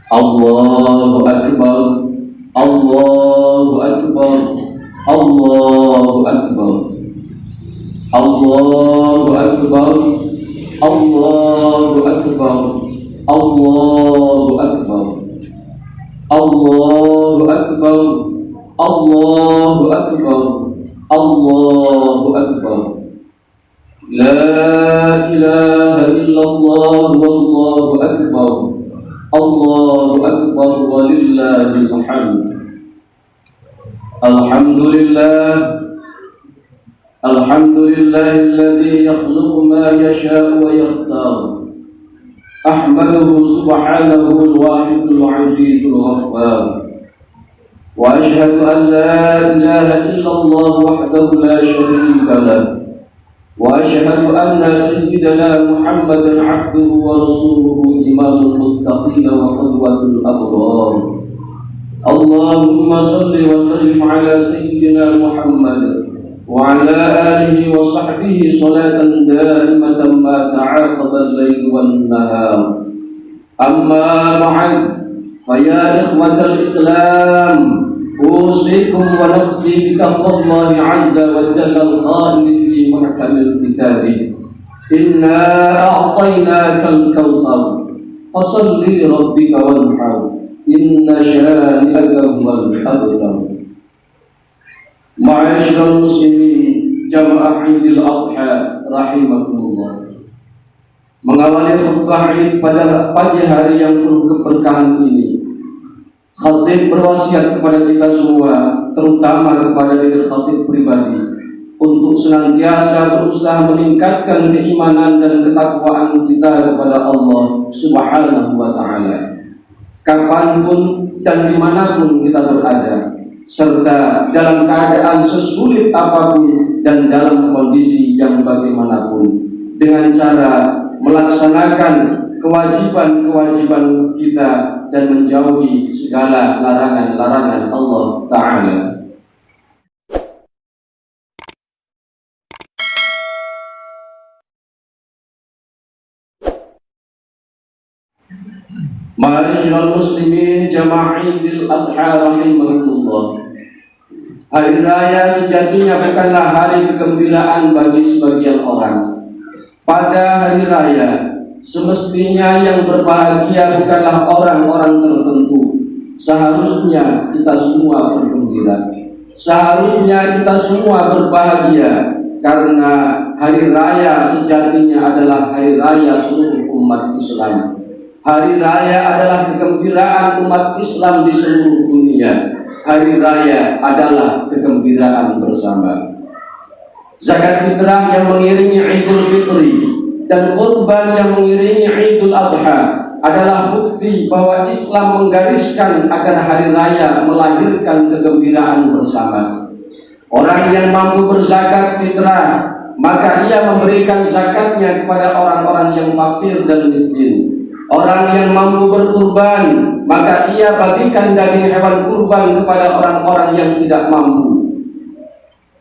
Allahu Akbar, Allahu Akbar, Allahu Akbar, Allahu Akbar, Allahu Akbar, Allahu Akbar, Allahu Akbar, Allahu Akbar, Allahu Akbar. La ilaha illallah wallahu akbar. Allahu Akbar walillahil hamd. Alhamdulillah, alhamdulillahilladzi yakhluqu ma yasha'u wa yakhtar. Ahmaduhu subhanahu al-wahidul 'azizul ghaffar. Wa ashhadu an la ilaha illallah wahdahu la syarika lahu. Wa ashhadu anna sayyidana Muhammadan 'abduhu wa rasuluhu imamul muttaqin wa qudwatul abrar. Allahumma shalli wa sallim ala sayyidina Muhammad wa ala alihi wa sahbihi salatan daimatan ma ta'aqaba al-lail wan nahar. Amma ba'd, fa ya ikhwatal Islam, أوصيكم ونفسي بتقوى الله عز وجل القائل في محكم الكتاب إنا أعطيناك الكوثر فصل لربك وانحر إن شانئك هو الأبتر. معاشر المسلمين jamaah Idul Adha rahimakumullah. Mengawali khutbah Id pada pagi hari yang penuh keberkahan ini, khatib berwasiat kepada kita semua, terutama kepada diri khatib pribadi, untuk senantiasa berusaha meningkatkan keimanan dan ketakwaan kita kepada Allah Subhanahu wa Ta'ala, kapanpun dan dimanapun kita berada, serta dalam keadaan sesulit apapun dan dalam kondisi yang bagaimanapun, dengan cara melaksanakan kewajiban-kewajiban kita dan menjauhi segala larangan-larangan Allah Ta'ala. Ma'asyiral muslimin jamaah Idul Adha rahimakumullah. Hari raya sejatinya bukanlah hari kegembiraan bagi sebagian orang. Pada hari raya semestinya yang berbahagia bukanlah orang-orang tertentu. Seharusnya kita semua bergembira. Seharusnya kita semua berbahagia, karena hari raya sejatinya adalah hari raya seluruh umat Islam. Hari raya adalah kegembiraan umat Islam di seluruh dunia. Hari raya adalah kegembiraan bersama. Zakat fitrah yang mengiringi Idul Fitri dan kurban yang mengiringi Idul Adha adalah bukti bahwa Islam menggariskan agar hari raya melahirkan kegembiraan bersama. Orang yang mampu berzakat fitrah, maka ia memberikan zakatnya kepada orang-orang yang fakir dan miskin. Orang yang mampu berkurban, maka ia bagikan daging hewan kurban kepada orang-orang yang tidak mampu.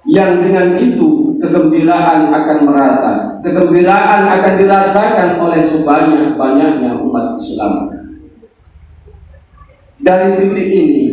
Yang dengan itu kegembiraan akan merata, kegembiraan akan dirasakan oleh sebanyak-banyaknya umat Islam. Dari titik ini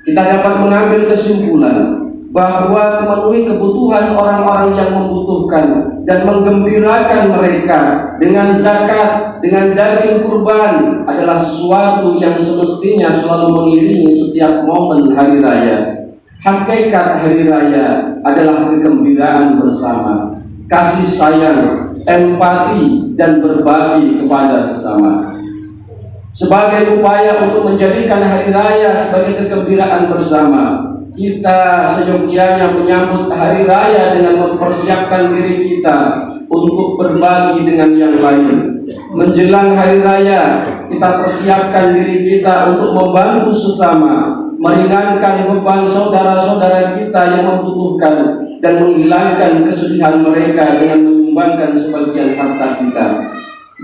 kita dapat mengambil kesimpulan bahwa memenuhi kebutuhan orang-orang yang membutuhkan dan menggembirakan mereka dengan zakat, dengan daging kurban adalah sesuatu yang semestinya selalu mengiringi setiap momen hari raya. Hakikat hari raya adalah kegembiraan bersama, kasih sayang, empati, dan berbagi kepada sesama. Sebagai upaya untuk menjadikan hari raya sebagai kegembiraan bersama, kita seyogyanya menyambut hari raya dengan mempersiapkan diri kita untuk berbagi dengan yang lain. Menjelang hari raya, kita persiapkan diri kita untuk membantu sesama, meringankan beban saudara-saudara kita yang membutuhkan, dan menghilangkan kesedihan mereka dengan menyumbangkan sebagian harta kita.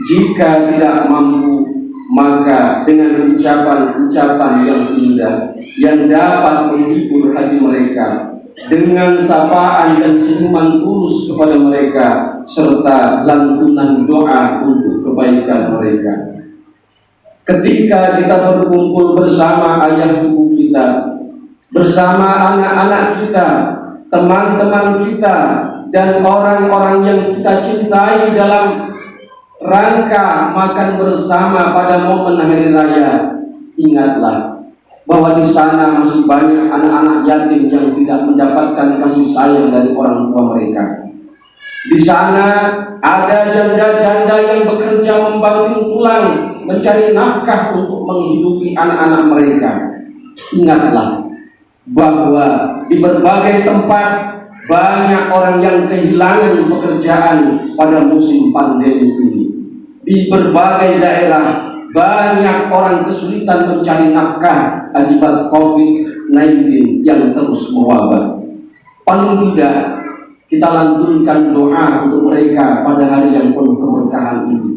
Jika tidak mampu, maka dengan ucapan-ucapan yang indah yang dapat menghibur hati mereka, dengan sapaan dan senyuman tulus kepada mereka, serta lantunan doa untuk kebaikan mereka. ketika kita berkumpul bersama ayah ibu kita, bersama anak-anak kita, teman-teman kita, dan orang-orang yang kita cintai dalam rangka makan bersama pada momen hari raya, ingatlah bahwa di sana masih banyak anak-anak yatim yang tidak mendapatkan kasih sayang dari orang tua mereka. Di sana ada janda-janda yang bekerja membanting tulang mencari nafkah untuk menghidupi anak-anak mereka. Ingatlah bahwa di berbagai tempat banyak orang yang kehilangan pekerjaan pada musim pandemi ini. Di berbagai daerah banyak orang kesulitan mencari nafkah akibat COVID-19 yang terus mewabah. Paling tidak kita lantunkan doa untuk mereka pada hari yang penuh keberkahan ini.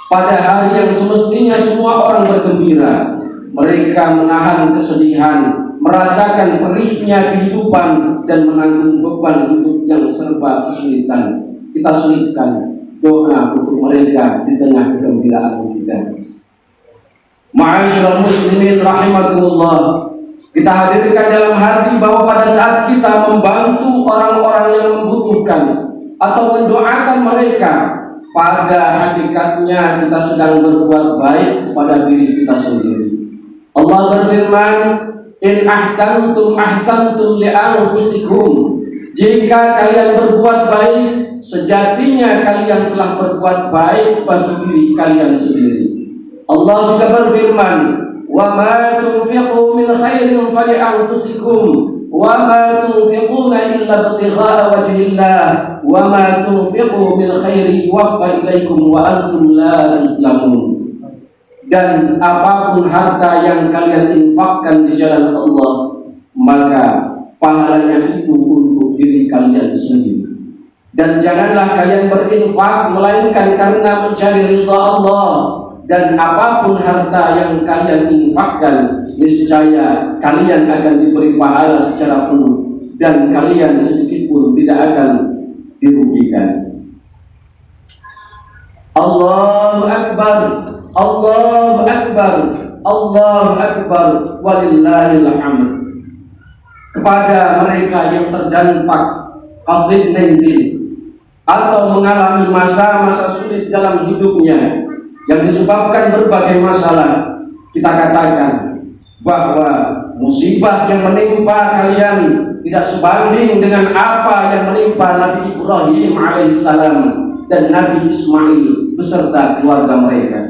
Pada hari yang semestinya semua orang bergembira, mereka menahan kesedihan, merasakan perihnya kehidupan, dan menanggung beban hidup yang serba kesulitan. Kita selipkan doa untuk mereka di tengah kegembiraan kita. Ma'asyiral muslimin rahimakumullah, kita hadirkan dalam hati bahwa pada saat kita membantu orang-orang yang membutuhkan atau mendoakan mereka, pada hakikatnya kita sedang berbuat baik kepada diri kita sendiri. Allah berfirman, in ahsantum ahsantum li anfusikum. Jika kalian berbuat baik, sejatinya kalian telah berbuat baik bagi diri kalian sendiri. Allah juga berfirman, wa ma tunfiqu min khairin fali anfusikum wa ma tunfiquna illa ibtigha'a wajhillah wa ma tunfiqu min khairin yuwaffa ilaikum wa antum la tuzlamun. Dan apapun harta yang kalian infakkan di jalan Allah, maka pahalanya itu untuk diri kalian sendiri. Dan janganlah kalian berinfak melainkan karena mencari ridha Allah. Dan apapun harta yang kalian infakkan, niscaya kalian akan diberi pahala secara penuh, dan kalian sedikit pun tidak akan dirugikan. Allahu Akbar, Allahu Akbar, Allahu Akbar, walillahil hamd. Kepada mereka yang terdampak COVID-19 atau mengalami masa-masa sulit dalam hidupnya yang disebabkan berbagai masalah, kita katakan bahwa musibah yang menimpa kalian tidak sebanding dengan apa yang menimpa Nabi Ibrahim alaihissalam dan Nabi Ismail beserta keluarga mereka.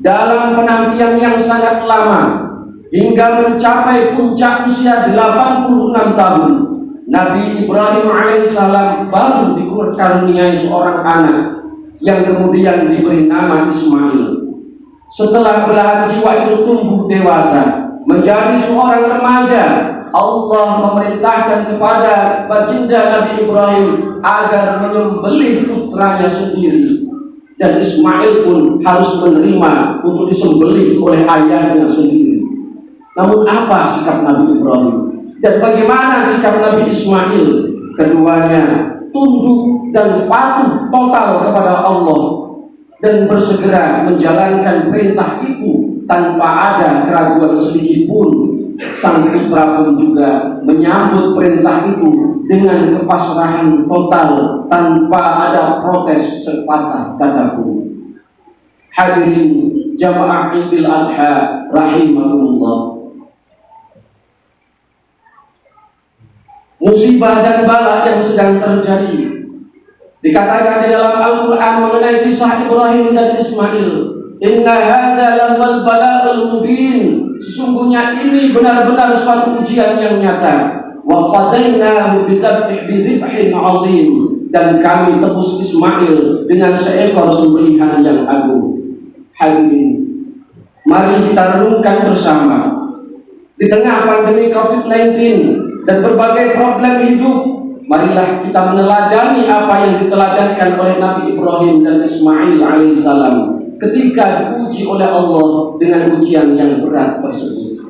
Dalam penantian yang sangat lama hingga mencapai puncak usia 86 tahun, Nabi Ibrahim alaihissalam baru dikaruniai seorang anak yang kemudian diberi nama Ismail. Setelah belahan jiwa itu tumbuh dewasa menjadi seorang remaja, Allah memerintahkan kepada baginda Nabi Ibrahim agar menyembelih putranya sendiri, dan Ismail pun harus menerima untuk disembelih oleh ayahnya sendiri. Namun apa sikap Nabi Ibrahim dan bagaimana sikap Nabi Ismail? Keduanya tunduk dan patuh total kepada Allah dan bersegera menjalankan perintah itu tanpa ada keraguan sedikit pun. Sang putra pun juga menyambut perintah itu dengan kepasrahan total tanpa ada protes sepatah kata pun. Hadirin jamaah Idul Adha rahimakumullah. Musibah dan bala yang sedang terjadi dikatakan di dalam Al-Quran mengenai kisah Ibrahim dan Ismail, inna hadza lahul bala'ul mubin. Sesungguhnya ini benar-benar suatu ujian yang nyata. Wa fadainahu bidzibhin 'azim. Dan kami tebus Ismail dengan seekor sembelihan yang agung. Hadirin, mari kita renungkan bersama di tengah pandemi COVID-19 dan berbagai problem hidup, marilah kita meneladani apa yang diteladankan oleh Nabi Ibrahim dan Ismail alaihissalam ketika diuji oleh Allah dengan ujian yang berat tersebut.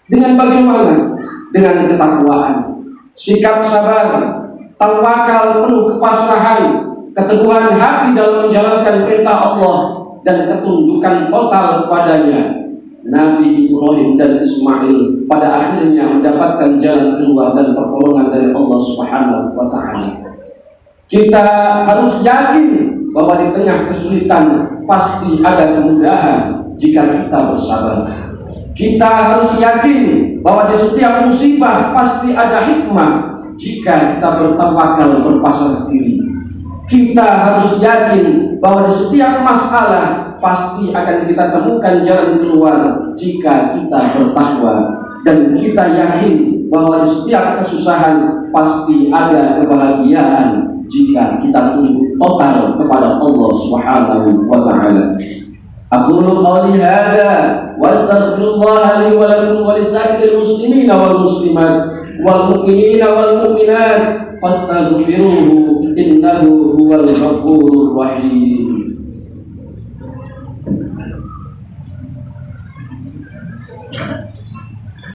Dengan bagaimana? Dengan ketakwaan, sikap sabar, tawakal penuh kepasrahan, keteguhan hati dalam menjalankan perintah Allah, dan ketundukan total kepadanya, Nabi Ibrahim dan Ismail pada akhirnya mendapatkan jalan keluar dan pertolongan dari Allah Subhanahu wa Ta'ala. Kita harus yakin bahwa di tengah kesulitan pasti ada kemudahan jika kita bersabar. Kita harus yakin bahwa di setiap musibah pasti ada hikmah jika kita bertawakal berpasrah diri. Kita harus yakin bahwa di setiap masalah pasti akan kita temukan jalan keluar jika kita bertakwa, dan kita yakin bahwa di setiap kesusahan pasti ada kebahagiaan jika kita tunduk total kepada Allah Subhanahu wa Ta'ala. Aqulu qawli hadza wa astaghfirullah li wa lakum wa lisa'iril muslimin wal muslimat wal mu'minina wal mu'minat fastaghfiruhu innahu huwal ghafurur rahim.